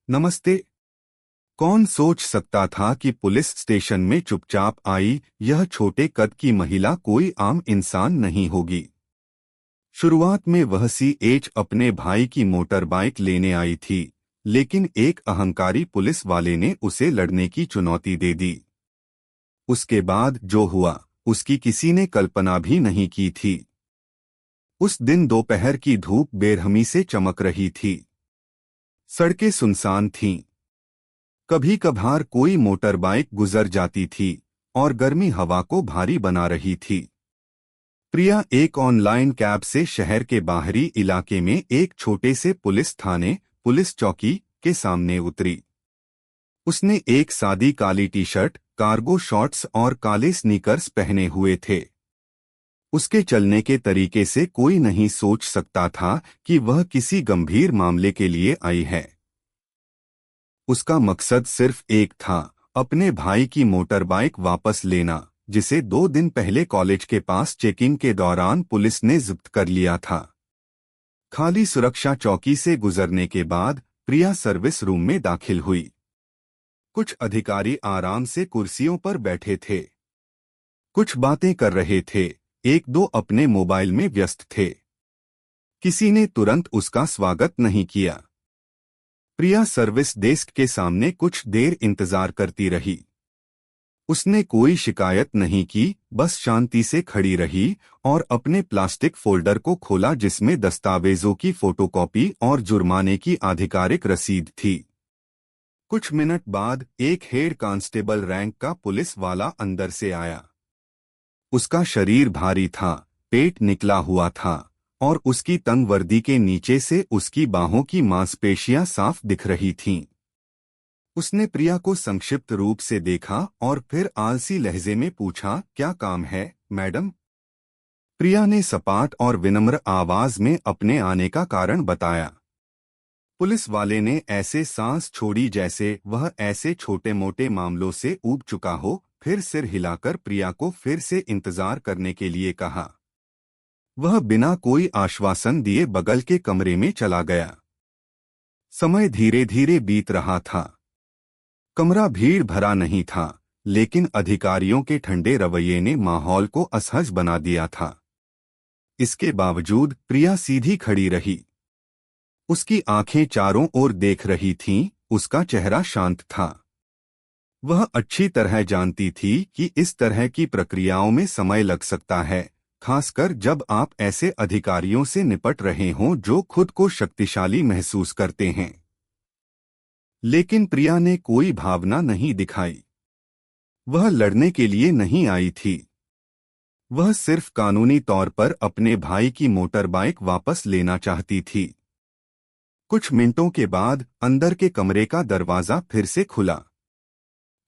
नमस्ते। कौन सोच सकता था कि पुलिस स्टेशन में चुपचाप आई यह छोटे कद की महिला कोई आम इंसान नहीं होगी। शुरुआत में वह सीएच अपने भाई की मोटर बाइक लेने आई थी, लेकिन एक अहंकारी पुलिस वाले ने उसे लड़ने की चुनौती दे दी। उसके बाद जो हुआ उसकी किसी ने कल्पना भी नहीं की थी। उस दिन दोपहर की धूप बेरहमी से चमक रही थी। सड़कें सुनसान थीं। कभी कभार कोई मोटर बाइक गुजर जाती थी और गर्मी हवा को भारी बना रही थी। प्रिया एक ऑनलाइन कैब से शहर के बाहरी इलाके में एक छोटे से पुलिस थाने, पुलिस चौकी के सामने उतरी। उसने एक सादी काली टी शर्ट, कार्गो शॉर्ट्स और काले स्नीकर्स पहने हुए थे। उसके चलने के तरीके से कोई नहीं सोच सकता था कि वह किसी गंभीर मामले के लिए आई है। उसका मकसद सिर्फ एक था, अपने भाई की मोटर बाइक वापस लेना, जिसे 2 दिन पहले कॉलेज के पास चेकिंग के दौरान पुलिस ने जब्त कर लिया था। खाली सुरक्षा चौकी से गुजरने के बाद प्रिया सर्विस रूम में दाखिल हुई। कुछ अधिकारी आराम से कुर्सियों पर बैठे थे। कुछ बातें कर रहे थे, एक दो अपने मोबाइल में व्यस्त थे। किसी ने तुरंत उसका स्वागत नहीं किया। प्रिया सर्विस डेस्क के सामने कुछ देर इंतजार करती रही। उसने कोई शिकायत नहीं की, बस शांति से खड़ी रही और अपने प्लास्टिक फोल्डर को खोला जिसमें दस्तावेजों की फोटोकॉपी और जुर्माने की आधिकारिक रसीद थी। कुछ मिनट बाद एक हेड कांस्टेबल रैंक का पुलिस वाला अंदर से आया। उसका शरीर भारी था, पेट निकला हुआ था और उसकी तंग वर्दी के नीचे से उसकी बाहों की मांसपेशियां साफ दिख रही थीं। उसने प्रिया को संक्षिप्त रूप से देखा और फिर आलसी लहजे में पूछा, क्या काम है, मैडम? प्रिया ने सपाट और विनम्र आवाज में अपने आने का कारण बताया। पुलिस वाले ने ऐसे सांस छोड़ी जैसे वह ऐसे छोटे मोटे मामलों से ऊब चुका हो, फिर सिर हिलाकर प्रिया को फिर से इंतजार करने के लिए कहा। वह बिना कोई आश्वासन दिए बगल के कमरे में चला गया। समय धीरे धीरे बीत रहा था। कमरा भीड़ भरा नहीं था, लेकिन अधिकारियों के ठंडे रवैये ने माहौल को असहज बना दिया था। इसके बावजूद प्रिया सीधी खड़ी रही। उसकी आंखें चारों ओर देख रही थीं, उसका चेहरा शांत था। वह अच्छी तरह जानती थी कि इस तरह की प्रक्रियाओं में समय लग सकता है, खासकर जब आप ऐसे अधिकारियों से निपट रहे हों जो खुद को शक्तिशाली महसूस करते हैं। लेकिन प्रिया ने कोई भावना नहीं दिखाई। वह लड़ने के लिए नहीं आई थी। वह सिर्फ कानूनी तौर पर अपने भाई की मोटर बाइक वापस लेना चाहती थी। कुछ मिनटों के बाद अंदर के कमरे का दरवाजा फिर से खुला।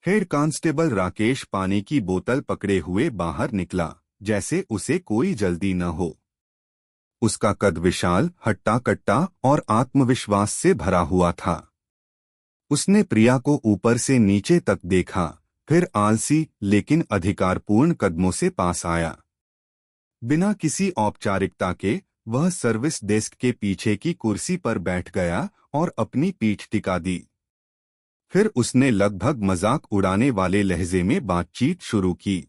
हेड कांस्टेबल राकेश पानी की बोतल पकड़े हुए बाहर निकला, जैसे उसे कोई जल्दी न हो। उसका कद विशाल, हट्टा कट्टा और आत्मविश्वास से भरा हुआ था। उसने प्रिया को ऊपर से नीचे तक देखा, फिर आलसी लेकिन अधिकारपूर्ण कदमों से पास आया। बिना किसी औपचारिकता के वह सर्विस डेस्क के पीछे की कुर्सी पर बैठ गया और अपनी पीठ टिका दी। फिर उसने लगभग मजाक उड़ाने वाले लहजे में बातचीत शुरू की।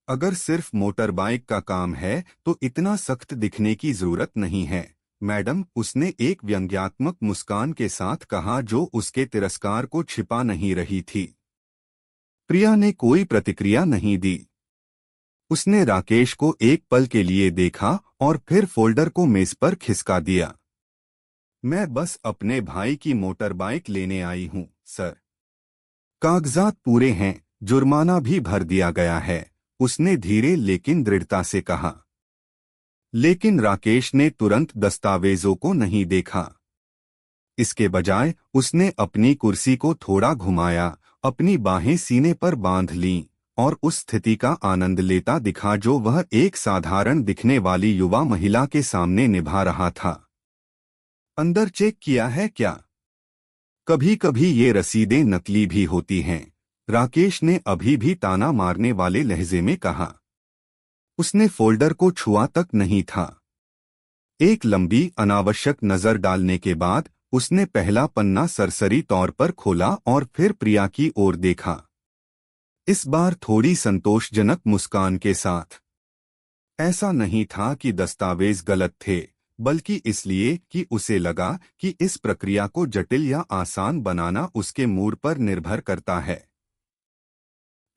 अगर सिर्फ मोटर बाइक का काम है तो इतना सख्त दिखने की जरूरत नहीं है, मैडम, उसने एक व्यंग्यात्मक मुस्कान के साथ कहा जो उसके तिरस्कार को छिपा नहीं रही थी। प्रिया ने कोई प्रतिक्रिया नहीं दी। उसने राकेश को एक पल के लिए देखा और फिर फोल्डर को मेज पर खिसका दिया। मैं बस अपने भाई की मोटर बाइक लेने आई हूं, सर। कागजात पूरे हैं, जुर्माना भी भर दिया गया है, उसने धीरे लेकिन दृढ़ता से कहा। लेकिन राकेश ने तुरंत दस्तावेजों को नहीं देखा। इसके बजाय उसने अपनी कुर्सी को थोड़ा घुमाया, अपनी बाहें सीने पर बांध लीं और उस स्थिति का आनंद लेता दिखा जो वह एक साधारण दिखने वाली युवा महिला के सामने निभा रहा था। अंदर चेक किया है क्या? कभी कभी ये रसीदें नकली भी होती हैं, राकेश ने अभी भी ताना मारने वाले लहजे में कहा। उसने फोल्डर को छुआ तक नहीं था। एक लंबी अनावश्यक नजर डालने के बाद उसने पहला पन्ना सरसरी तौर पर खोला और फिर प्रिया की ओर देखा, इस बार थोड़ी संतोषजनक मुस्कान के साथ। ऐसा नहीं था कि दस्तावेज गलत थे, बल्कि इसलिए कि उसे लगा कि इस प्रक्रिया को जटिल या आसान बनाना उसके मूड पर निर्भर करता है।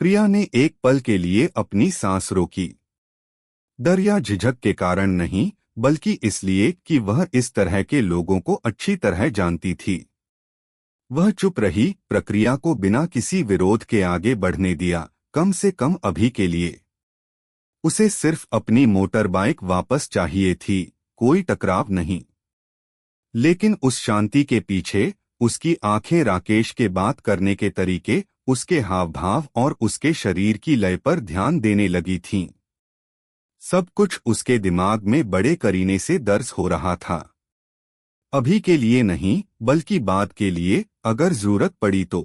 प्रिया ने एक पल के लिए अपनी सांस रोकी। डर या झिझक के कारण नहीं, बल्कि इसलिए कि वह इस तरह के लोगों को अच्छी तरह जानती थी। वह चुप रही, प्रक्रिया को बिना किसी विरोध के आगे बढ़ने दिया, कम से कम अभी के लिए। उसे सिर्फ अपनी मोटर बाइक वापस चाहिए थी, कोई टकराव नहीं। लेकिन उस शांति के पीछे उसकी आंखें राकेश के बात करने के तरीके, उसके हाव भाव और उसके शरीर की लय पर ध्यान देने लगी थीं। सब कुछ उसके दिमाग में बड़े करीने से दर्ज हो रहा था। अभी के लिए नहीं, बल्कि बाद के लिए, अगर जरूरत पड़ी तो।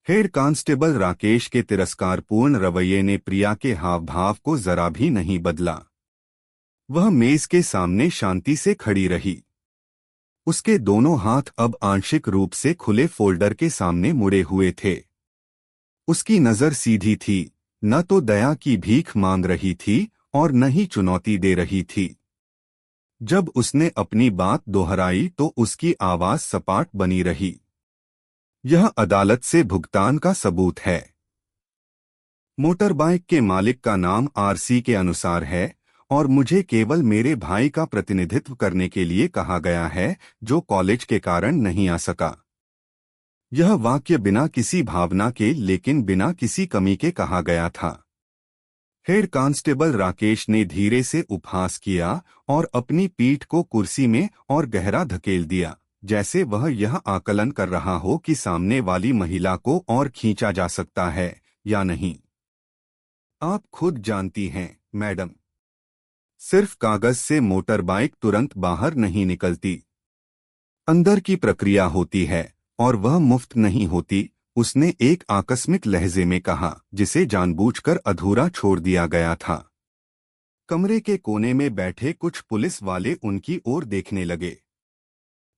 हेड कांस्टेबल राकेश के तिरस्कारपूर्ण रवैये ने प्रिया के हाव भाव को जरा भी नहीं बदला। वह मेज के सामने शांति से खड़ी रही। उसके दोनों हाथ अब आंशिक रूप से खुले फोल्डर के सामने मुड़े हुए थे। उसकी नजर सीधी थी, न तो दया की भीख मांग रही थी और न ही चुनौती दे रही थी। जब उसने अपनी बात दोहराई तो उसकी आवाज सपाट बनी रही। यह अदालत से भुगतान का सबूत है। मोटर बाइक के मालिक का नाम आरसी के अनुसार है और मुझे केवल मेरे भाई का प्रतिनिधित्व करने के लिए कहा गया है, जो कॉलेज के कारण नहीं आ सका। यह वाक्य बिना किसी भावना के लेकिन बिना किसी कमी के कहा गया था। हेड कांस्टेबल राकेश ने धीरे से उपहास किया और अपनी पीठ को कुर्सी में और गहरा धकेल दिया, जैसे वह यह आकलन कर रहा हो कि सामने वाली महिला को और खींचा जा सकता है या नहीं। आप खुद जानती हैं, मैडम। सिर्फ कागज से मोटर बाइक तुरंत बाहर नहीं निकलती। अंदर की प्रक्रिया होती है और वह मुफ्त नहीं होती, उसने एक आकस्मिक लहजे में कहा, जिसे जानबूझकर अधूरा छोड़ दिया गया था। कमरे के कोने में बैठे कुछ पुलिस वाले उनकी ओर देखने लगे,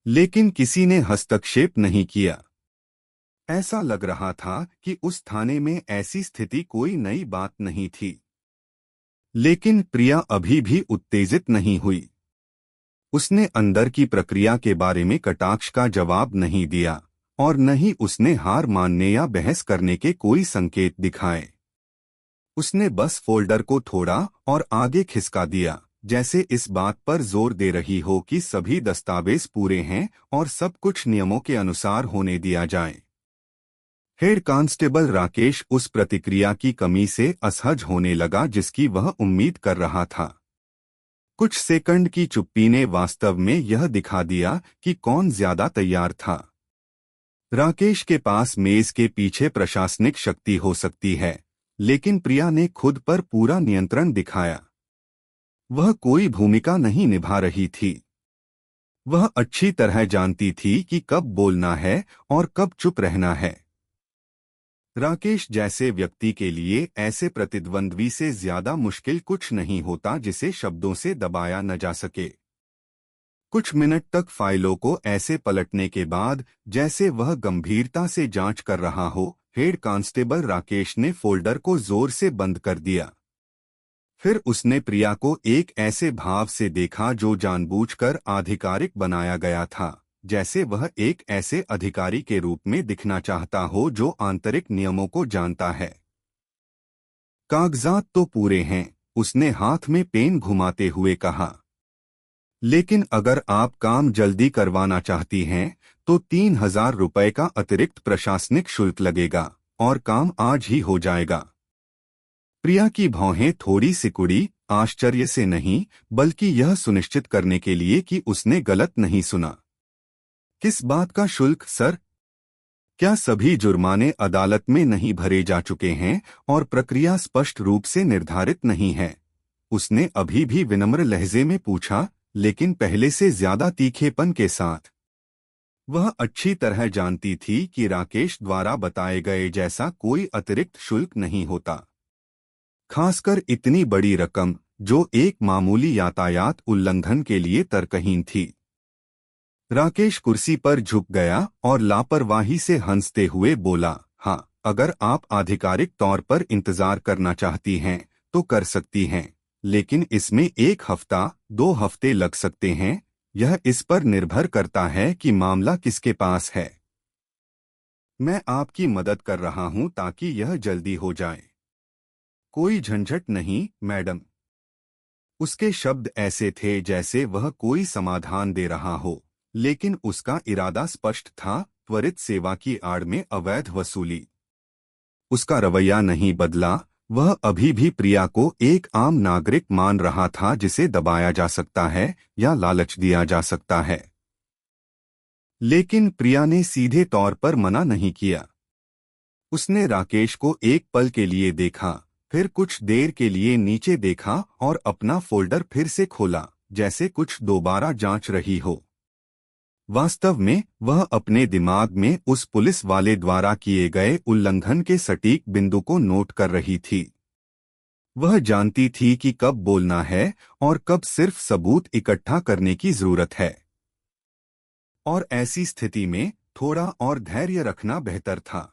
लेकिन किसी ने हस्तक्षेप नहीं किया। ऐसा लग रहा था कि उस थाने में ऐसी स्थिति कोई नई बात नहीं थी। लेकिन प्रिया अभी भी उत्तेजित नहीं हुई। उसने अंदर की प्रक्रिया के बारे में कटाक्ष का जवाब नहीं दिया और न ही उसने हार मानने या बहस करने के कोई संकेत दिखाए। उसने बस फोल्डर को थोड़ा और आगे खिसका दिया, जैसे इस बात पर जोर दे रही हो कि सभी दस्तावेज पूरे हैं और सब कुछ नियमों के अनुसार होने दिया जाए। हेड कांस्टेबल राकेश उस प्रतिक्रिया की कमी से असहज होने लगा जिसकी वह उम्मीद कर रहा था। कुछ सेकंड की चुप्पी ने वास्तव में यह दिखा दिया कि कौन ज्यादा तैयार था। राकेश के पास मेज के पीछे प्रशासनिक शक्ति हो सकती है, लेकिन प्रिया ने खुद पर पूरा नियंत्रण दिखाया। वह कोई भूमिका नहीं निभा रही थी। वह अच्छी तरह जानती थी कि कब बोलना है और कब चुप रहना है। राकेश जैसे व्यक्ति के लिए ऐसे प्रतिद्वंद्वी से ज्यादा मुश्किल कुछ नहीं होता जिसे शब्दों से दबाया न जा सके। कुछ मिनट तक फाइलों को ऐसे पलटने के बाद, जैसे वह गंभीरता से जांच कर रहा हो, हेड कांस्टेबल राकेश ने फोल्डर को जोर से बंद कर दिया। फिर उसने प्रिया को एक ऐसे भाव से देखा जो जानबूझकर आधिकारिक बनाया गया था, जैसे वह एक ऐसे अधिकारी के रूप में दिखना चाहता हो जो आंतरिक नियमों को जानता है। कागजात तो पूरे हैं, उसने हाथ में पेन घुमाते हुए कहा, लेकिन अगर आप काम जल्दी करवाना चाहती हैं तो 3,000 रुपए का अतिरिक्त प्रशासनिक शुल्क लगेगा और काम आज ही हो जाएगा। प्रिया की भौहें थोड़ी सिकुड़ी, आश्चर्य से नहीं, बल्कि यह सुनिश्चित करने के लिए कि उसने गलत नहीं सुना। किस बात का शुल्क, सर? क्या सभी जुर्माने अदालत में नहीं भरे जा चुके हैं और प्रक्रिया स्पष्ट रूप से निर्धारित नहीं है? उसने अभी भी विनम्र लहजे में पूछा, लेकिन पहले से ज्यादा तीखेपन के साथ। वह अच्छी तरह जानती थी कि राकेश द्वारा बताए गए जैसा कोई अतिरिक्त शुल्क नहीं होता, खासकर इतनी बड़ी रकम जो एक मामूली यातायात उल्लंघन के लिए तर्कहीन थी। राकेश कुर्सी पर झुक गया और लापरवाही से हंसते हुए बोला, हाँ, अगर आप आधिकारिक तौर पर इंतजार करना चाहती हैं तो कर सकती हैं, लेकिन इसमें 1 हफ्ता 2 हफ्ते लग सकते हैं। यह इस पर निर्भर करता है कि मामला किसके पास है। मैं आपकी मदद कर रहा हूं ताकि यह जल्दी हो जाए। कोई झंझट नहीं, मैडम। उसके शब्द ऐसे थे जैसे वह कोई समाधान दे रहा हो, लेकिन उसका इरादा स्पष्ट था, त्वरित सेवा की आड़ में अवैध वसूली। उसका रवैया नहीं बदला। वह अभी भी प्रिया को एक आम नागरिक मान रहा था जिसे दबाया जा सकता है या लालच दिया जा सकता है। लेकिन प्रिया ने सीधे तौर पर मना नहीं किया। उसने राकेश को एक पल के लिए देखा, फिर कुछ देर के लिए नीचे देखा और अपना फोल्डर फिर से खोला, जैसे कुछ दोबारा जांच रही हो। वास्तव में वह अपने दिमाग में उस पुलिस वाले द्वारा किए गए उल्लंघन के सटीक बिंदु को नोट कर रही थी। वह जानती थी कि कब बोलना है और कब सिर्फ सबूत इकट्ठा करने की जरूरत है। और ऐसी स्थिति में थोड़ा और धैर्य रखना बेहतर था,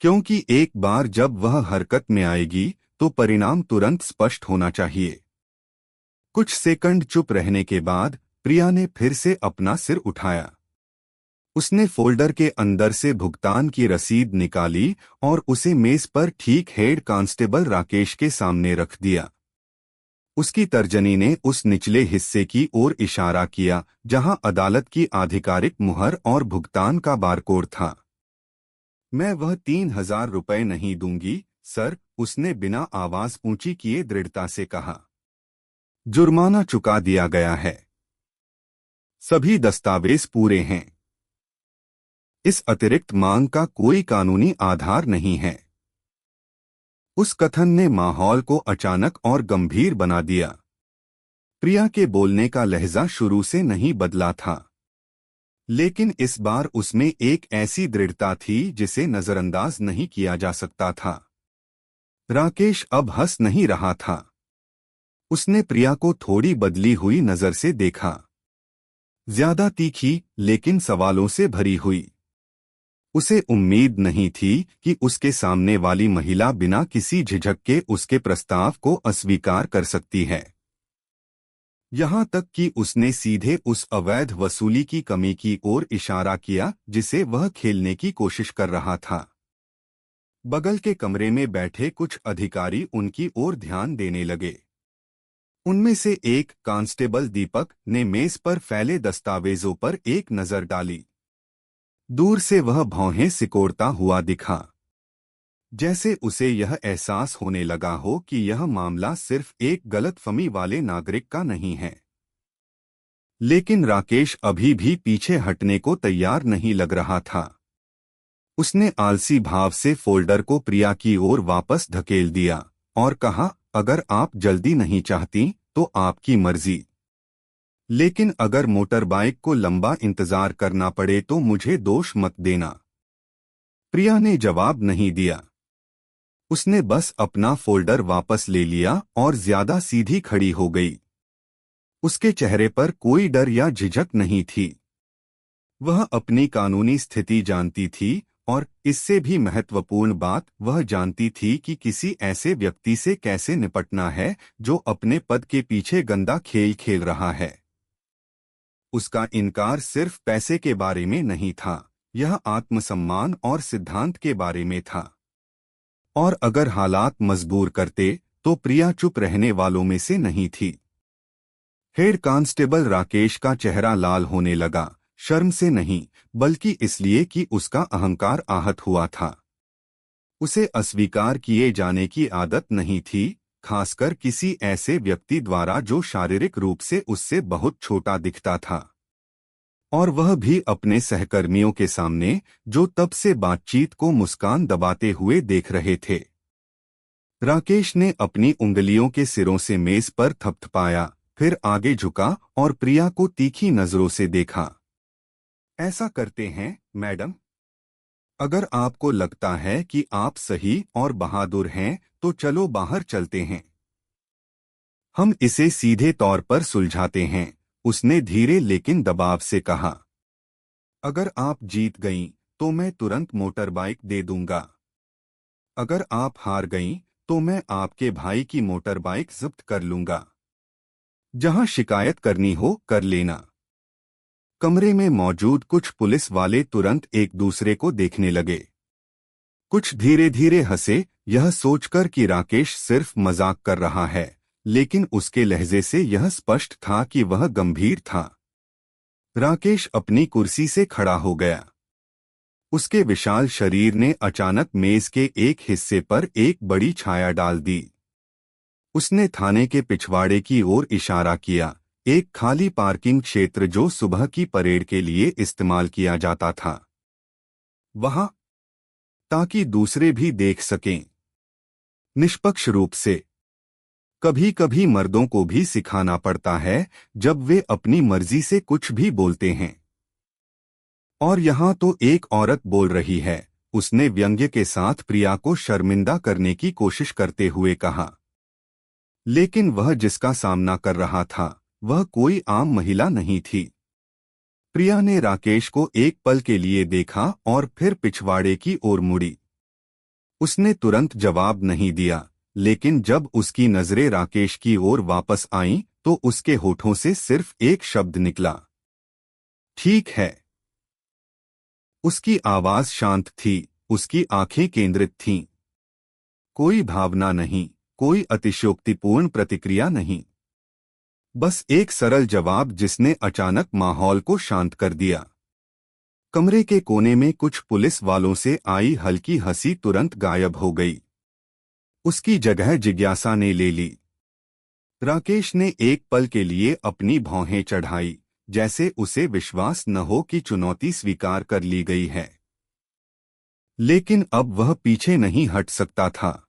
क्योंकि एक बार जब वह हरकत में आएगी तो परिणाम तुरंत स्पष्ट होना चाहिए। कुछ सेकंड चुप रहने के बाद प्रिया ने फिर से अपना सिर उठाया। उसने फोल्डर के अंदर से भुगतान की रसीद निकाली और उसे मेज पर ठीक हेड कांस्टेबल राकेश के सामने रख दिया। उसकी तर्जनी ने उस निचले हिस्से की ओर इशारा किया जहां अदालत की आधिकारिक मुहर और भुगतान का बारकोड था। मैं वह 3000 रुपये नहीं दूंगी, सर, उसने बिना आवाज ऊंची किए दृढ़ता से कहा। जुर्माना चुका दिया गया है। सभी दस्तावेज पूरे हैं। इस अतिरिक्त मांग का कोई कानूनी आधार नहीं है। उस कथन ने माहौल को अचानक और गंभीर बना दिया। प्रिया के बोलने का लहजा शुरू से नहीं बदला था, लेकिन इस बार उसमें एक ऐसी दृढ़ता थी जिसे नजरअंदाज नहीं किया जा सकता था। राकेश अब हंस नहीं रहा था। उसने प्रिया को थोड़ी बदली हुई नजर से देखा, ज्यादा तीखी लेकिन सवालों से भरी हुई। उसे उम्मीद नहीं थी कि उसके सामने वाली महिला बिना किसी झिझक के उसके प्रस्ताव को अस्वीकार कर सकती है। यहां तक कि उसने सीधे उस अवैध वसूली की कमी की ओर इशारा किया जिसे वह खेलने की कोशिश कर रहा था। बगल के कमरे में बैठे कुछ अधिकारी उनकी ओर ध्यान देने लगे। उनमें से एक, कांस्टेबल दीपक, ने मेज पर फैले दस्तावेजों पर एक नजर डाली। दूर से वह भौहें सिकोड़ता हुआ दिखा, जैसे उसे यह एहसास होने लगा हो कि यह मामला सिर्फ एक गलतफहमी वाले नागरिक का नहीं है। लेकिन राकेश अभी भी पीछे हटने को तैयार नहीं लग रहा था। उसने आलसी भाव से फोल्डर को प्रिया की ओर वापस धकेल दिया और कहा, अगर आप जल्दी नहीं चाहती तो आपकी मर्जी, लेकिन अगर मोटर बाइक को लंबा इंतजार करना पड़े तो मुझे दोष मत देना। प्रिया ने जवाब नहीं दिया। उसने बस अपना फोल्डर वापस ले लिया और ज्यादा सीधी खड़ी हो गई। उसके चेहरे पर कोई डर या झिझक नहीं थी। वह अपनी कानूनी स्थिति जानती थी और इससे भी महत्वपूर्ण बात, वह जानती थी कि किसी ऐसे व्यक्ति से कैसे निपटना है जो अपने पद के पीछे गंदा खेल खेल रहा है। उसका इनकार सिर्फ पैसे के बारे में नहीं था, यह आत्मसम्मान और सिद्धांत के बारे में था। और अगर हालात मजबूर करते तो प्रिया चुप रहने वालों में से नहीं थी। हेड कांस्टेबल राकेश का चेहरा लाल होने लगा, शर्म से नहीं बल्कि इसलिए कि उसका अहंकार आहत हुआ था। उसे अस्वीकार किए जाने की आदत नहीं थी, खासकर किसी ऐसे व्यक्ति द्वारा जो शारीरिक रूप से उससे बहुत छोटा दिखता था, और वह भी अपने सहकर्मियों के सामने जो तब से बातचीत को मुस्कान दबाते हुए देख रहे थे। राकेश ने अपनी उंगलियों के सिरों से मेज पर थपथपाया, फिर आगे झुका और प्रिया को तीखी नजरों से देखा। ऐसा करते हैं, मैडम। अगर आपको लगता है कि आप सही और बहादुर हैं तो चलो बाहर चलते हैं। हम इसे सीधे तौर पर सुलझाते हैं, उसने धीरे लेकिन दबाव से कहा, अगर आप जीत गईं तो मैं तुरंत मोटर बाइक दे दूंगा। अगर आप हार गईं तो मैं आपके भाई की मोटर बाइक जब्त कर लूंगा। जहां शिकायत करनी हो कर लेना। कमरे में मौजूद कुछ पुलिस वाले तुरंत एक दूसरे को देखने लगे। कुछ धीरे धीरे हंसे, यह सोचकर कि राकेश सिर्फ मजाक कर रहा है, लेकिन उसके लहजे से यह स्पष्ट था कि वह गंभीर था। राकेश अपनी कुर्सी से खड़ा हो गया। उसके विशाल शरीर ने अचानक मेज के एक हिस्से पर एक बड़ी छाया डाल दी। उसने थाने के पिछवाड़े की ओर इशारा किया, एक खाली पार्किंग क्षेत्र जो सुबह की परेड के लिए इस्तेमाल किया जाता था, वहां, ताकि दूसरे भी देख सकें, निष्पक्ष रूप से। कभी कभी मर्दों को भी सिखाना पड़ता है जब वे अपनी मर्जी से कुछ भी बोलते हैं। और यहां तो एक औरत बोल रही है, उसने व्यंग्य के साथ प्रिया को शर्मिंदा करने की कोशिश करते हुए कहा। लेकिन वह जिसका सामना कर रहा था वह कोई आम महिला नहीं थी। प्रिया ने राकेश को एक पल के लिए देखा और फिर पिछवाड़े की ओर मुड़ी। उसने तुरंत जवाब नहीं दिया, लेकिन जब उसकी नजरें राकेश की ओर वापस आईं तो उसके होठों से सिर्फ एक शब्द निकला, ठीक है। उसकी आवाज शांत थी, उसकी आंखें केंद्रित थीं। कोई भावना नहीं, कोई अतिशयोक्तिपूर्ण प्रतिक्रिया नहीं। बस एक सरल जवाब जिसने अचानक माहौल को शांत कर दिया। कमरे के कोने में कुछ पुलिस वालों से आई हल्की हंसी तुरंत गायब हो गई। उसकी जगह जिज्ञासा ने ले ली। राकेश ने एक पल के लिए अपनी भौहें चढ़ाई, जैसे उसे विश्वास न हो कि चुनौती स्वीकार कर ली गई है। लेकिन अब वह पीछे नहीं हट सकता था।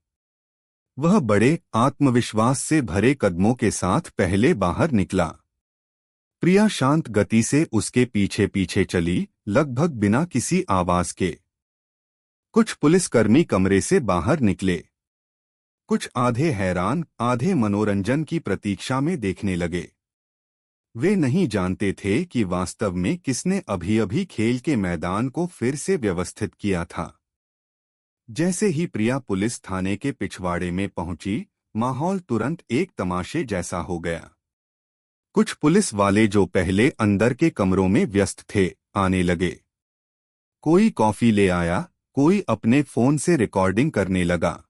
वह बड़े आत्मविश्वास से भरे कदमों के साथ पहले बाहर निकला। प्रिया शांत गति से उसके पीछे पीछे चली, लगभग बिना किसी आवाज के। कुछ पुलिसकर्मी कमरे से बाहर निकले। कुछ आधे हैरान, आधे मनोरंजन की प्रतीक्षा में देखने लगे। वे नहीं जानते थे कि वास्तव में किसने अभी अभी खेल के मैदान को फिर से व्यवस्थित किया था। जैसे ही प्रिया पुलिस थाने के पिछवाड़े में पहुंची, माहौल तुरंत एक तमाशे जैसा हो गया। कुछ पुलिस वाले जो पहले अंदर के कमरों में व्यस्त थे, आने लगे। कोई कॉफी ले आया, कोई अपने फोन से रिकॉर्डिंग करने लगा।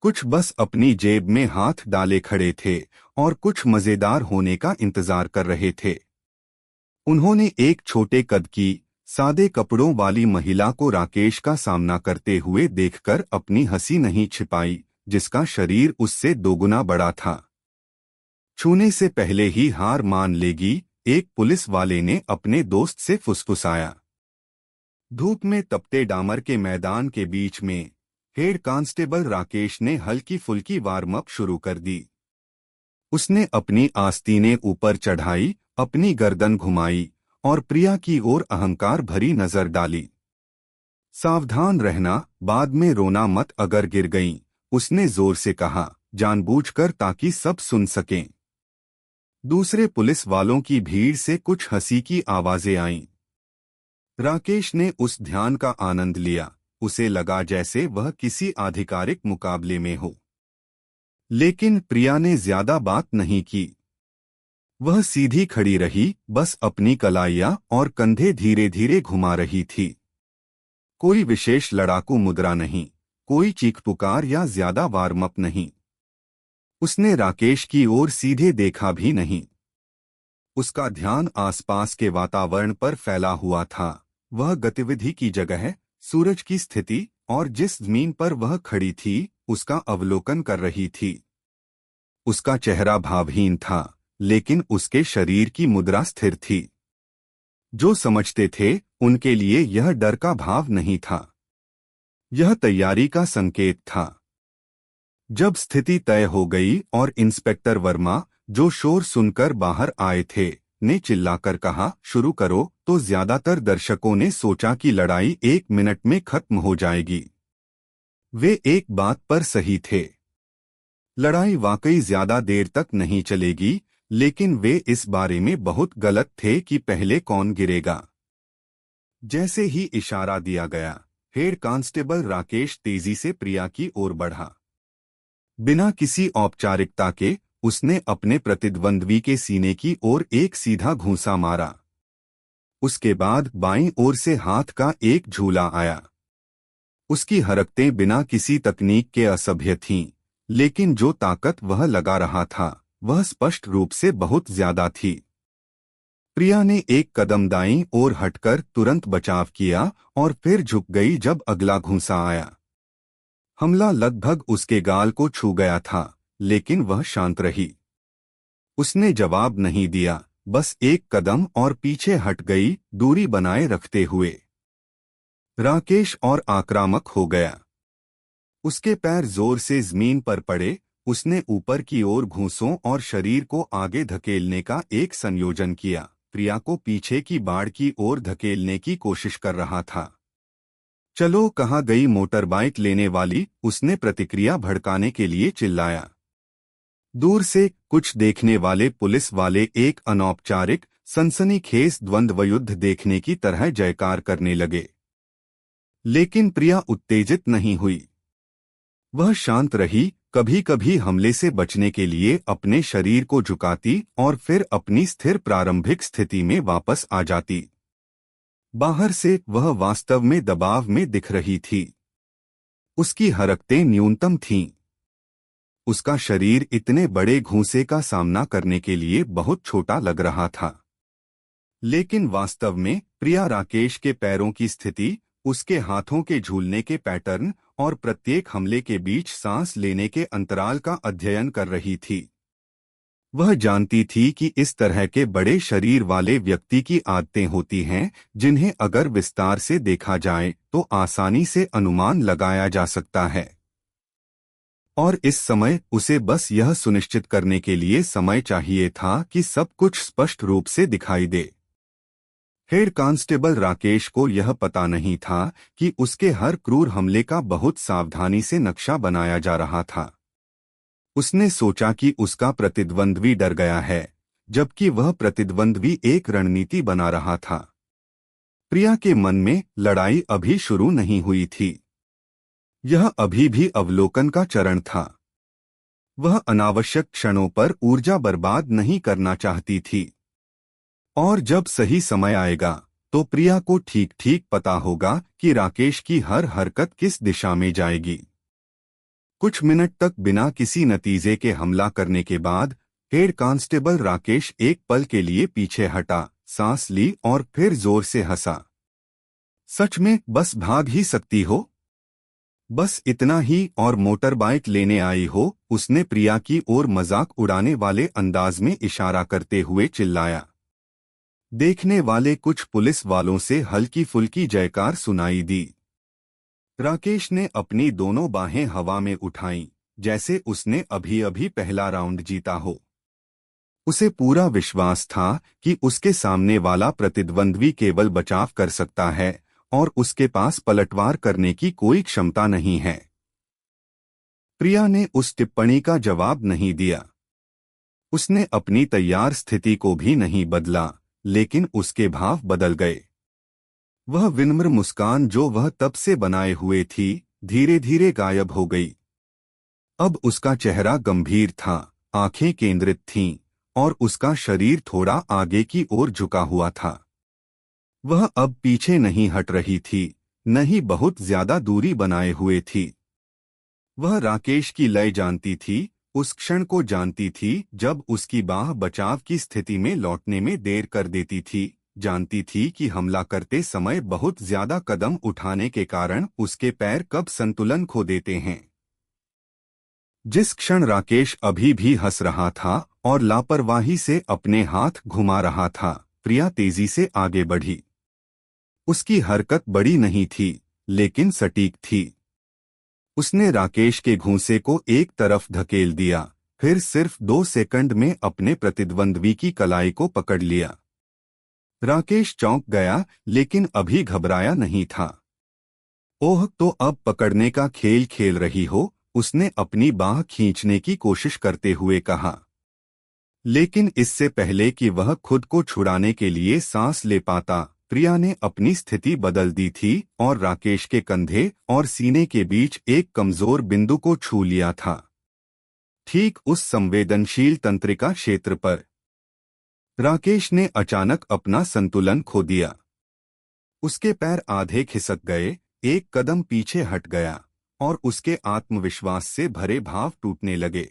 कुछ बस अपनी जेब में हाथ डाले खड़े थे और कुछ मजेदार होने का इंतजार कर रहे थे। उन्होंने एक छोटे कद की, सादे कपड़ों वाली महिला को राकेश का सामना करते हुए देखकर अपनी हंसी नहीं छिपाई, जिसका शरीर उससे दोगुना बड़ा था। छूने से पहले ही हार मान लेगी, एक पुलिस वाले ने अपने दोस्त से फुसफुसाया। धूप में तपते डामर के मैदान के बीच में हेड कांस्टेबल राकेश ने हल्की फुल्की वार्म अप शुरू कर दी। उसने अपनी आस्तीनें ऊपर चढ़ाई, अपनी गर्दन घुमाई और प्रिया की ओर अहंकार भरी नजर डाली। सावधान रहना, बाद में रोना मत अगर गिर गईं, उसने जोर से कहा, जानबूझकर ताकि सब सुन सकें। दूसरे पुलिस वालों की भीड़ से कुछ हंसी की आवाजें आईं। राकेश ने उस ध्यान का आनंद लिया। उसे लगा जैसे वह किसी आधिकारिक मुकाबले में हो। लेकिन प्रिया ने ज्यादा बात नहीं की। वह सीधी खड़ी रही, बस अपनी कलाइयां और कंधे धीरे धीरे घुमा रही थी। कोई विशेष लड़ाकू मुद्रा नहीं, कोई चीख पुकार या ज्यादा वार्म अप नहीं। उसने राकेश की ओर सीधे देखा भी नहीं। उसका ध्यान आसपास के वातावरण पर फैला हुआ था। वह गतिविधि की जगह, सूरज की स्थिति और जिस जमीन पर वह खड़ी थी, उसका अवलोकन कर रही थी। उसका चेहरा भावहीन था, लेकिन उसके शरीर की मुद्रा स्थिर थी। जो समझते थे, उनके लिए यह डर का भाव नहीं था। यह तैयारी का संकेत था। जब स्थिति तय हो गई और इंस्पेक्टर वर्मा, जो शोर सुनकर बाहर आए थे, ने चिल्लाकर कहा, शुरू करो, तो ज्यादातर दर्शकों ने सोचा कि लड़ाई 1 मिनट में खत्म हो जाएगी। वे एक बात पर सही थे। लड़ाई वाकई ज्यादा देर तक नहीं चलेगी, लेकिन वे इस बारे में बहुत गलत थे कि पहले कौन गिरेगा। जैसे ही इशारा दिया गया, हेड कांस्टेबल राकेश तेजी से प्रिया की ओर बढ़ा। बिना किसी औपचारिकता के उसने अपने प्रतिद्वंद्वी के सीने की ओर एक सीधा घूंसा मारा। उसके बाद बाईं ओर से हाथ का एक झूला आया। उसकी हरकतें बिना किसी तकनीक के असभ्य थीं, लेकिन जो ताकत वह लगा रहा था वह स्पष्ट रूप से बहुत ज्यादा थी। प्रिया ने एक कदम दाईं ओर हटकर तुरंत बचाव किया और फिर झुक गई जब अगला घूंसा आया। हमला लगभग उसके गाल को छू गया था, लेकिन वह शांत रही। उसने जवाब नहीं दिया, बस एक कदम और पीछे हट गई, दूरी बनाए रखते हुए। राकेश और आक्रामक हो गया। उसके पैर जोर से जमीन पर पड़े। उसने ऊपर की ओर घूंसों और शरीर को आगे धकेलने का एक संयोजन किया। प्रिया को पीछे की बाड़ की ओर धकेलने की कोशिश कर रहा था। चलो, कहाँ गई मोटर बाइक लेने वाली? उसने प्रतिक्रिया भड़काने के लिए चिल्लाया। दूर से कुछ देखने वाले पुलिस वाले एक अनौपचारिक सनसनीखेज द्वंद्व युद्ध देखने की तरह जयकार करने लगे। लेकिन प्रिया उत्तेजित नहीं हुई। वह शांत रही, कभी कभी हमले से बचने के लिए अपने शरीर को झुकाती और फिर अपनी स्थिर प्रारंभिक स्थिति में वापस आ जाती। बाहर से वह वास्तव में दबाव में दिख रही थी। उसकी हरकतें न्यूनतम थीं। उसका शरीर इतने बड़े घूंसे का सामना करने के लिए बहुत छोटा लग रहा था। लेकिन वास्तव में प्रिया राकेश के पैरों की स्थिति, उसके हाथों के झूलने के पैटर्न और प्रत्येक हमले के बीच सांस लेने के अंतराल का अध्ययन कर रही थी। वह जानती थी कि इस तरह के बड़े शरीर वाले व्यक्ति की आदतें होती हैं जिन्हें अगर विस्तार से देखा जाए तो आसानी से अनुमान लगाया जा सकता है। और इस समय उसे बस यह सुनिश्चित करने के लिए समय चाहिए था कि सब कुछ स्पष्ट रूप से दिखाई दे। हेड कांस्टेबल राकेश को यह पता नहीं था कि उसके हर क्रूर हमले का बहुत सावधानी से नक्शा बनाया जा रहा था। उसने सोचा कि उसका प्रतिद्वंद्वी डर गया है, जबकि वह प्रतिद्वंद्वी एक रणनीति बना रहा था। प्रिया के मन में लड़ाई अभी शुरू नहीं हुई थी। यह अभी भी अवलोकन का चरण था। वह अनावश्यक क्षणों पर ऊर्जा बर्बाद नहीं करना चाहती थी। और जब सही समय आएगा तो प्रिया को ठीक ठीक पता होगा कि राकेश की हर हरकत किस दिशा में जाएगी। कुछ मिनट तक बिना किसी नतीजे के हमला करने के बाद हेड कांस्टेबल राकेश एक पल के लिए पीछे हटा, सांस ली और फिर जोर से हंसा। सच में बस भाग ही सकती हो? बस इतना ही और मोटर बाइक लेने आई हो? उसने प्रिया की ओर मजाक उड़ाने वाले अंदाज में इशारा करते हुए चिल्लाया। देखने वाले कुछ पुलिस वालों से हल्की फुल्की जयकार सुनाई दी। राकेश ने अपनी दोनों बाहें हवा में उठाईं, जैसे उसने अभी अभी पहला राउंड जीता हो। उसे पूरा विश्वास था कि उसके सामने वाला प्रतिद्वंद्वी केवल बचाव कर सकता है और उसके पास पलटवार करने की कोई क्षमता नहीं है। प्रिया ने उस टिप्पणी का जवाब नहीं दिया। उसने अपनी तैयार स्थिति को भी नहीं बदला, लेकिन उसके भाव बदल गए। वह विनम्र मुस्कान जो वह तब से बनाए हुए थी, धीरे धीरे गायब हो गई। अब उसका चेहरा गंभीर था, आंखें केंद्रित थीं और उसका शरीर थोड़ा आगे की ओर झुका हुआ था। वह अब पीछे नहीं हट रही थी, न ही बहुत ज्यादा दूरी बनाए हुए थी। वह राकेश की लय जानती थी, उस क्षण को जानती थी जब उसकी बाह बचाव की स्थिति में लौटने में देर कर देती थी। जानती थी कि हमला करते समय बहुत ज्यादा कदम उठाने के कारण उसके पैर कब संतुलन खो देते हैं। जिस क्षण राकेश अभी भी हंस रहा था और लापरवाही से अपने हाथ घुमा रहा था, प्रिया तेजी से आगे बढ़ी। उसकी हरकत बड़ी नहीं थी, लेकिन सटीक थी। उसने राकेश के घूंसे को एक तरफ धकेल दिया, फिर सिर्फ 2 सेकंड में अपने प्रतिद्वंद्वी की कलाई को पकड़ लिया। राकेश चौंक गया, लेकिन अभी घबराया नहीं था। ओह, तो अब पकड़ने का खेल खेल रही हो? उसने अपनी बाह खींचने की कोशिश करते हुए कहा। लेकिन इससे पहले कि वह खुद को छुड़ाने के लिए सांस ले पाता, प्रिया ने अपनी स्थिति बदल दी थी और राकेश के कंधे और सीने के बीच एक कमजोर बिंदु को छू लिया था, ठीक उस संवेदनशील तंत्रिका क्षेत्र पर। राकेश ने अचानक अपना संतुलन खो दिया। उसके पैर आधे खिसक गए, एक कदम पीछे हट गया और उसके आत्मविश्वास से भरे भाव टूटने लगे।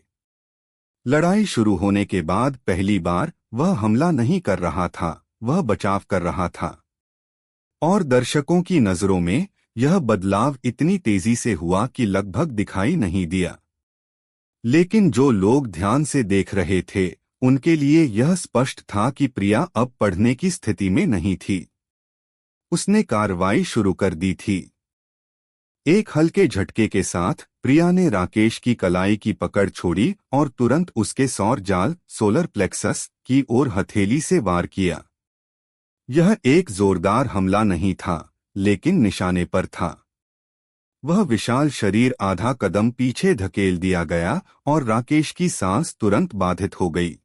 लड़ाई शुरू होने के बाद पहली बार वह हमला नहीं कर रहा था, वह बचाव कर रहा था। और दर्शकों की नजरों में यह बदलाव इतनी तेजी से हुआ कि लगभग दिखाई नहीं दिया। लेकिन जो लोग ध्यान से देख रहे थे, उनके लिए यह स्पष्ट था कि प्रिया अब पढ़ने की स्थिति में नहीं थी। उसने कार्रवाई शुरू कर दी थी। एक हल्के झटके के साथ प्रिया ने राकेश की कलाई की पकड़ छोड़ी और तुरंत उसके सौर जाल सोलर प्लेक्सस की ओर हथेली से वार किया। यह एक जोरदार हमला नहीं था, लेकिन निशाने पर था। वह विशाल शरीर आधा कदम पीछे धकेल दिया गया और राकेश की सांस तुरंत बाधित हो गई।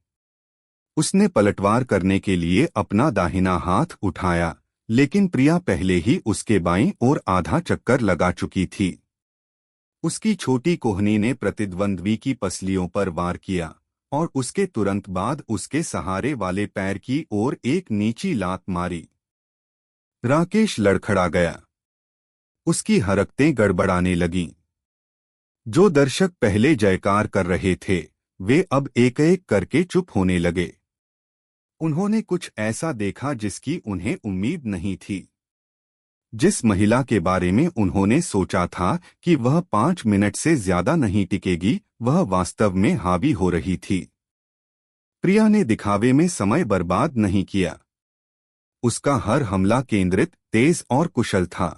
उसने पलटवार करने के लिए अपना दाहिना हाथ उठाया, लेकिन प्रिया पहले ही उसके बाईं ओर आधा चक्कर लगा चुकी थी। उसकी छोटी कोहनी ने प्रतिद्वंद्वी की पसलियों पर वार किया और उसके तुरंत बाद उसके सहारे वाले पैर की ओर एक नीची लात मारी। राकेश लड़खड़ा गया। उसकी हरकतें गड़बड़ाने लगीं। जो दर्शक पहले जयकार कर रहे थे, वे अब एक एक करके चुप होने लगे। उन्होंने कुछ ऐसा देखा जिसकी उन्हें उम्मीद नहीं थी। जिस महिला के बारे में उन्होंने सोचा था कि वह 5 मिनट से ज्यादा नहीं टिकेगी, वह वास्तव में हावी हो रही थी। प्रिया ने दिखावे में समय बर्बाद नहीं किया। उसका हर हमला केंद्रित, तेज और कुशल था।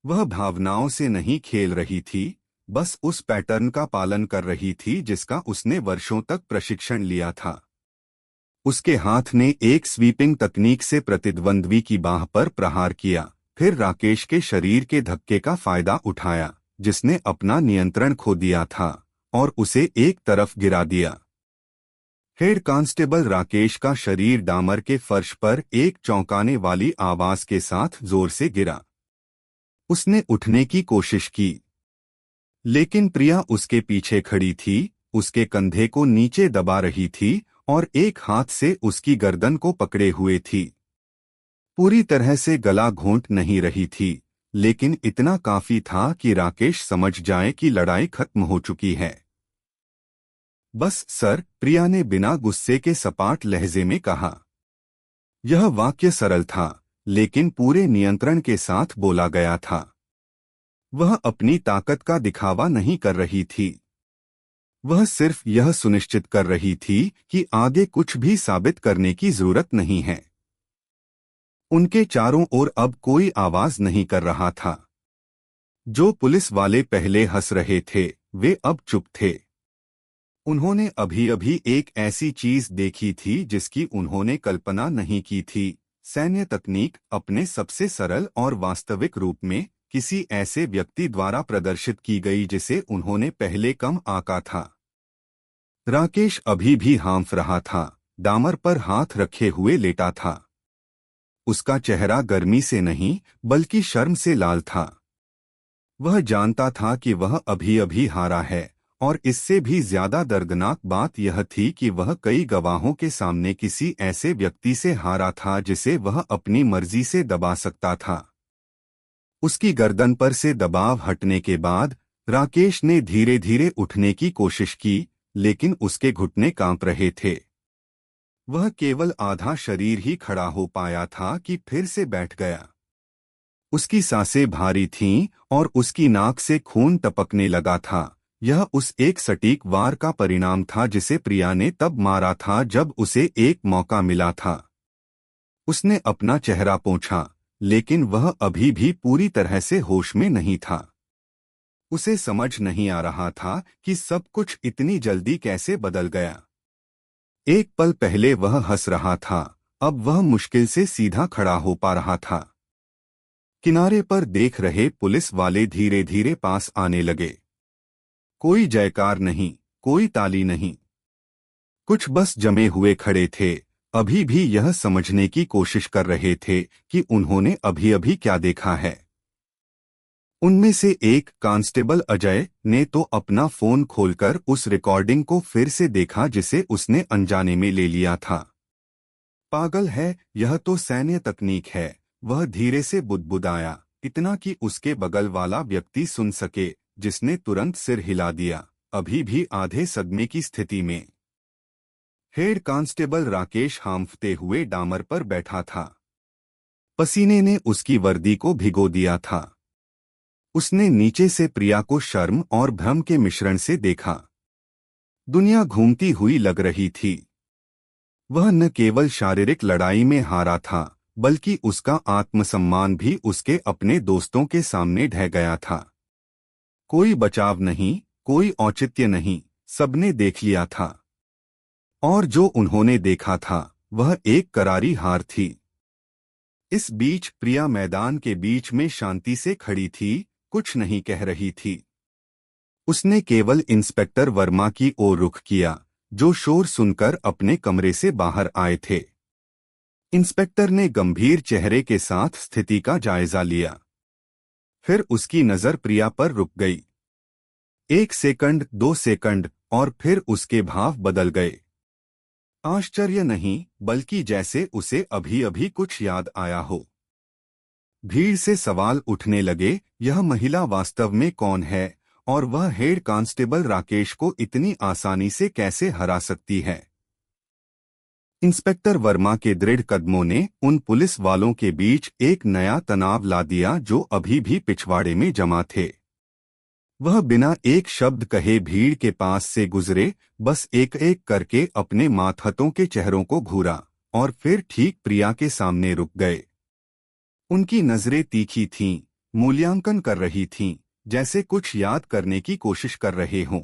वह भावनाओं से नहीं खेल रही थी, बस उस पैटर्न का पालन कर रही थी जिसका उसने वर्षों तक प्रशिक्षण लिया था। उसके हाथ ने एक स्वीपिंग तकनीक से प्रतिद्वंद्वी की बाह पर प्रहार किया, फिर राकेश के शरीर के धक्के का फायदा उठाया, जिसने अपना नियंत्रण खो दिया था, और उसे एक तरफ गिरा दिया। हेड कांस्टेबल राकेश का शरीर डामर के फर्श पर एक चौंकाने वाली आवाज के साथ जोर से गिरा। उसने उठने की कोशिश की, लेकिन प्रिया उसके पीछे खड़ी थी, उसके कंधे को नीचे दबा रही थी और एक हाथ से उसकी गर्दन को पकड़े हुए थी। पूरी तरह से गला घोंट नहीं रही थी, लेकिन इतना काफी था कि राकेश समझ जाए कि लड़ाई खत्म हो चुकी है। बस सर, प्रिया ने बिना गुस्से के सपाट लहजे में कहा। यह वाक्य सरल था, लेकिन पूरे नियंत्रण के साथ बोला गया था। वह अपनी ताकत का दिखावा नहीं कर रही थी। वह सिर्फ यह सुनिश्चित कर रही थी कि आगे कुछ भी साबित करने की जरूरत नहीं है। उनके चारों ओर अब कोई आवाज नहीं कर रहा था। जो पुलिस वाले पहले हंस रहे थे, वे अब चुप थे। उन्होंने अभी अभी एक ऐसी चीज देखी थी जिसकी उन्होंने कल्पना नहीं की थी, सैन्य तकनीक अपने सबसे सरल और वास्तविक रूप में किसी ऐसे व्यक्ति द्वारा प्रदर्शित की गई जिसे उन्होंने पहले कम आंका था। राकेश अभी भी हाँफ रहा था, डामर पर हाथ रखे हुए लेटा था। उसका चेहरा गर्मी से नहीं, बल्कि शर्म से लाल था। वह जानता था कि वह अभी अभी हारा है, और इससे भी ज्यादा दर्दनाक बात यह थी कि वह कई गवाहों के सामने किसी ऐसे व्यक्ति से हारा था जिसे वह अपनी मर्जी से दबा सकता था। उसकी गर्दन पर से दबाव हटने के बाद राकेश ने धीरे धीरे उठने की कोशिश की, लेकिन उसके घुटने कांप रहे थे। वह केवल आधा शरीर ही खड़ा हो पाया था कि फिर से बैठ गया। उसकी सांसें भारी थीं और उसकी नाक से खून टपकने लगा था। यह उस एक सटीक वार का परिणाम था जिसे प्रिया ने तब मारा था जब उसे एक मौका मिला था। उसने अपना चेहरा पोंछा, लेकिन वह अभी भी पूरी तरह से होश में नहीं था। उसे समझ नहीं आ रहा था कि सब कुछ इतनी जल्दी कैसे बदल गया। एक पल पहले वह हंस रहा था, अब वह मुश्किल से सीधा खड़ा हो पा रहा था। किनारे पर देख रहे पुलिस वाले धीरे धीरे पास आने लगे। कोई जयकार नहीं, कोई ताली नहीं। कुछ बस जमे हुए खड़े थे, अभी भी यह समझने की कोशिश कर रहे थे कि उन्होंने अभी अभी क्या देखा है। उनमें से एक कांस्टेबल अजय ने तो अपना फोन खोलकर उस रिकॉर्डिंग को फिर से देखा जिसे उसने अनजाने में ले लिया था। पागल है, यह तो सैन्य तकनीक है, वह धीरे से बुदबुदाया, इतना कि उसके बगल वाला व्यक्ति सुन सके, जिसने तुरंत सिर हिला दिया, अभी भी आधे सदमे की स्थिति में। हेड कांस्टेबल राकेश हांफते हुए डामर पर बैठा था। पसीने ने उसकी वर्दी को भिगो दिया था। उसने नीचे से प्रिया को शर्म और भ्रम के मिश्रण से देखा। दुनिया घूमती हुई लग रही थी। वह न केवल शारीरिक लड़ाई में हारा था, बल्कि उसका आत्मसम्मान भी उसके अपने दोस्तों के सामने ढह गया था। कोई बचाव नहीं, कोई औचित्य नहीं, सबने देख लिया था। और जो उन्होंने देखा था वह एक करारी हार थी। इस बीच प्रिया मैदान के बीच में शांति से खड़ी थी, कुछ नहीं कह रही थी। उसने केवल इंस्पेक्टर वर्मा की ओर रुख किया, जो शोर सुनकर अपने कमरे से बाहर आए थे। इंस्पेक्टर ने गंभीर चेहरे के साथ स्थिति का जायजा लिया। फिर उसकी नजर प्रिया पर रुक गई। 1 सेकंड, 2 सेकंड, और फिर उसके भाव बदल गए। आश्चर्य नहीं, बल्कि जैसे उसे अभी अभी कुछ याद आया हो। भीड़ से सवाल उठने लगे, यह महिला वास्तव में कौन है, और वह हेड कांस्टेबल राकेश को इतनी आसानी से कैसे हरा सकती है। इंस्पेक्टर वर्मा के दृढ़ कदमों ने उन पुलिस वालों के बीच एक नया तनाव ला दिया जो अभी भी पिछवाड़े में जमा थे। वह बिना एक शब्द कहे भीड़ के पास से गुजरे, बस एक एक करके अपने मातहतों के चेहरों को घूरा, और फिर ठीक प्रिया के सामने रुक गए। उनकी नजरें तीखी थीं, मूल्यांकन कर रही थीं, जैसे कुछ याद करने की कोशिश कर रहे हों।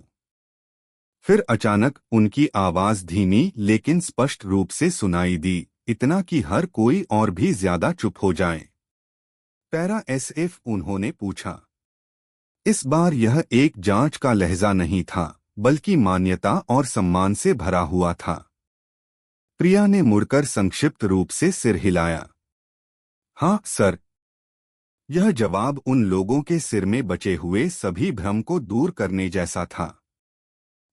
फिर अचानक उनकी आवाज धीमी लेकिन स्पष्ट रूप से सुनाई दी, इतना कि हर कोई और भी ज्यादा चुप हो जाए। पैरा एसएफ, उन्होंने पूछा। इस बार यह एक जांच का लहजा नहीं था, बल्कि मान्यता और सम्मान से भरा हुआ था। प्रिया ने मुड़कर संक्षिप्त रूप से सिर हिलाया। हाँ सर। यह जवाब उन लोगों के सिर में बचे हुए सभी भ्रम को दूर करने जैसा था।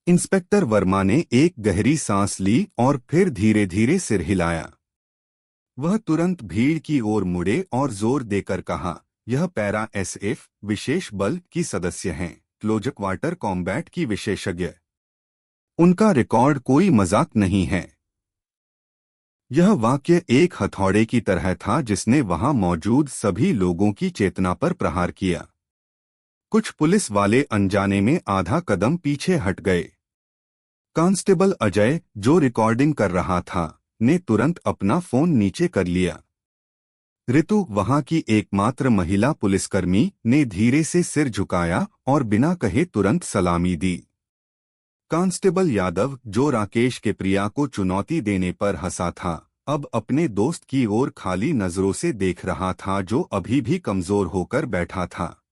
इंस्पेक्टर वर्मा ने एक गहरी सांस ली और फिर धीरे धीरे सिर हिलाया। वह तुरंत भीड़ की ओर मुड़े और जोर देकर कहा, यह पैरा एसएफ विशेष बल की सदस्य हैं, क्लोज क्वार्टर कॉम्बैट की विशेषज्ञ। उनका रिकॉर्ड कोई मजाक नहीं है। यह वाक्य एक हथौड़े की तरह था जिसने वहां मौजूद सभी लोगों की चेतना पर प्रहार किया। कुछ पुलिस वाले अनजाने में आधा कदम पीछे हट गए। कांस्टेबल अजय, जो रिकॉर्डिंग कर रहा था, ने तुरंत अपना फोन नीचे कर लिया। ऋतु, वहां की एकमात्र महिला पुलिसकर्मी, ने धीरे से सिर झुकाया और बिना कहे तुरंत सलामी दी। कांस्टेबल यादव, जो राकेश के प्रिया को चुनौती देने पर हंसा था, अब अपने दोस्त की ओर खाली नजरों से देख रहा था जो अभी भी कमजोर होकर बैठा था।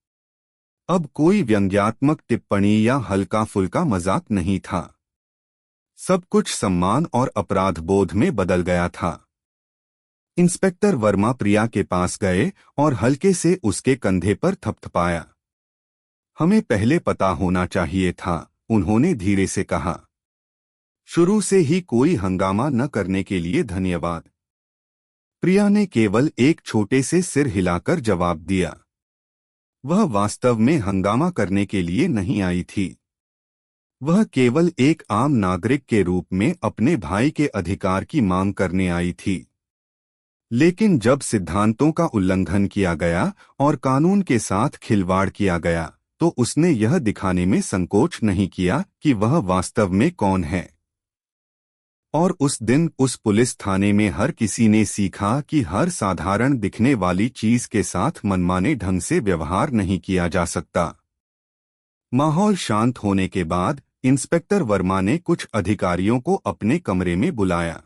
अब कोई व्यंग्यात्मक टिप्पणी या हल्का फुल्का मजाक नहीं था। सब कुछ सम्मान और अपराध बोध में बदल गया था। इंस्पेक्टर वर्मा प्रिया के पास गए और हल्के से उसके कंधे पर थपथपाया। हमें पहले पता होना चाहिए था, उन्होंने धीरे से कहा। शुरू से ही कोई हंगामा न करने के लिए धन्यवाद। प्रिया ने केवल एक छोटे से सिर हिलाकर जवाब दिया। वह वास्तव में हंगामा करने के लिए नहीं आई थी। वह केवल एक आम नागरिक के रूप में अपने भाई के अधिकार की मांग करने आई थी। लेकिन जब सिद्धांतों का उल्लंघन किया गया और कानून के साथ खिलवाड़ किया गया, तो उसने यह दिखाने में संकोच नहीं किया कि वह वास्तव में कौन है। और उस दिन उस पुलिस थाने में हर किसी ने सीखा कि हर साधारण दिखने वाली चीज के साथ मनमाने ढंग से व्यवहार नहीं किया जा सकता। माहौल शांत होने के बाद इंस्पेक्टर वर्मा ने कुछ अधिकारियों को अपने कमरे में बुलाया।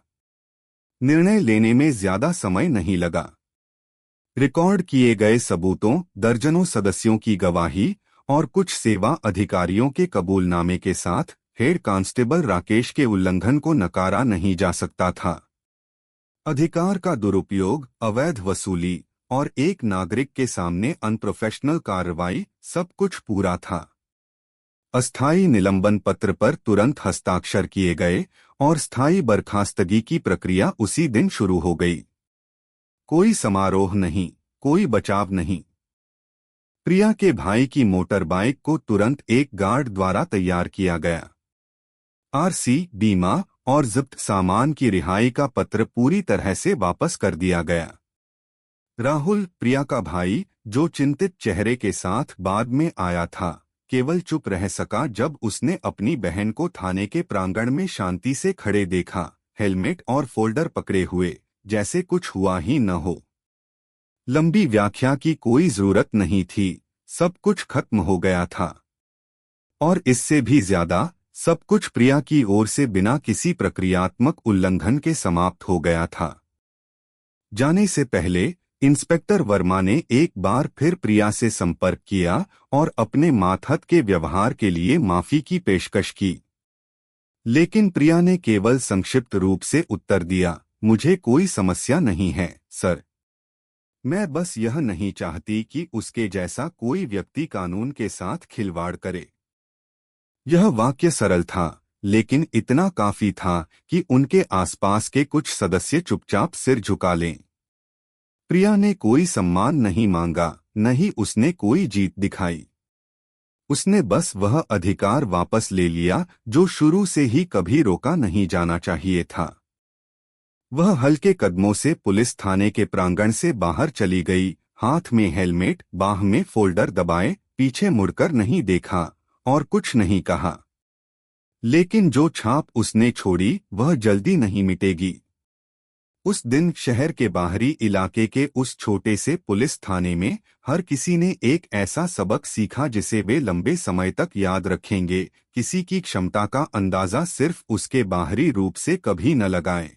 निर्णय लेने में ज्यादा समय नहीं लगा। रिकॉर्ड किए गए सबूतों, दर्जनों सदस्यों की गवाही और कुछ सेवा अधिकारियों के कबूलनामे के साथ हेड कांस्टेबल राकेश के उल्लंघन को नकारा नहीं जा सकता था। अधिकार का दुरुपयोग, अवैध वसूली और एक नागरिक के सामने अनप्रोफेशनल कार्रवाई, सब कुछ पूरा था। अस्थायी निलंबन पत्र पर तुरंत हस्ताक्षर किए गए और स्थायी बर्खास्तगी की प्रक्रिया उसी दिन शुरू हो गई। कोई समारोह नहीं, कोई बचाव नहीं। प्रिया के भाई की मोटर बाइक को तुरंत एक गार्ड द्वारा तैयार किया गया। आरसी, बीमा और जब्त सामान की रिहाई का पत्र पूरी तरह से वापस कर दिया गया। राहुल, प्रिया का भाई, जो चिंतित चेहरे के साथ बाद में आया था, केवल चुप रह सका जब उसने अपनी बहन को थाने के प्रांगण में शांति से खड़े देखा, हेलमेट और फोल्डर पकड़े हुए, जैसे कुछ हुआ ही न हो। लंबी व्याख्या की कोई जरूरत नहीं थी, सब कुछ खत्म हो गया था। और इससे भी ज्यादा, सब कुछ प्रिया की ओर से बिना किसी प्रक्रियात्मक उल्लंघन के समाप्त हो गया था। जाने से पहले इंस्पेक्टर वर्मा ने एक बार फिर प्रिया से संपर्क किया और अपने मातहत के व्यवहार के लिए माफी की पेशकश की। लेकिन प्रिया ने केवल संक्षिप्त रूप से उत्तर दिया, मुझे कोई समस्या नहीं है, सर। मैं बस यह नहीं चाहती कि उसके जैसा कोई व्यक्ति कानून के साथ खिलवाड़ करे। यह वाक्य सरल था, लेकिन इतना काफी था कि उनके आसपास के कुछ सदस्य चुपचाप सिर झुका लें। प्रिया ने कोई सम्मान नहीं मांगा, न ही उसने कोई जीत दिखाई। उसने बस वह अधिकार वापस ले लिया जो शुरू से ही कभी रोका नहीं जाना चाहिए था। वह हल्के कदमों से पुलिस थाने के प्रांगण से बाहर चली गई, हाथ में हेलमेट, बाह में फोल्डर दबाए, पीछे मुड़कर नहीं देखा और कुछ नहीं कहा। लेकिन जो छाप उसने छोड़ी वह जल्दी नहीं मिटेगी। उस दिन शहर के बाहरी इलाके के उस छोटे से पुलिस थाने में हर किसी ने एक ऐसा सबक सीखा जिसे वे लंबे समय तक याद रखेंगे। किसी की क्षमता का अंदाजा सिर्फ उसके बाहरी रूप से कभी न लगाएं।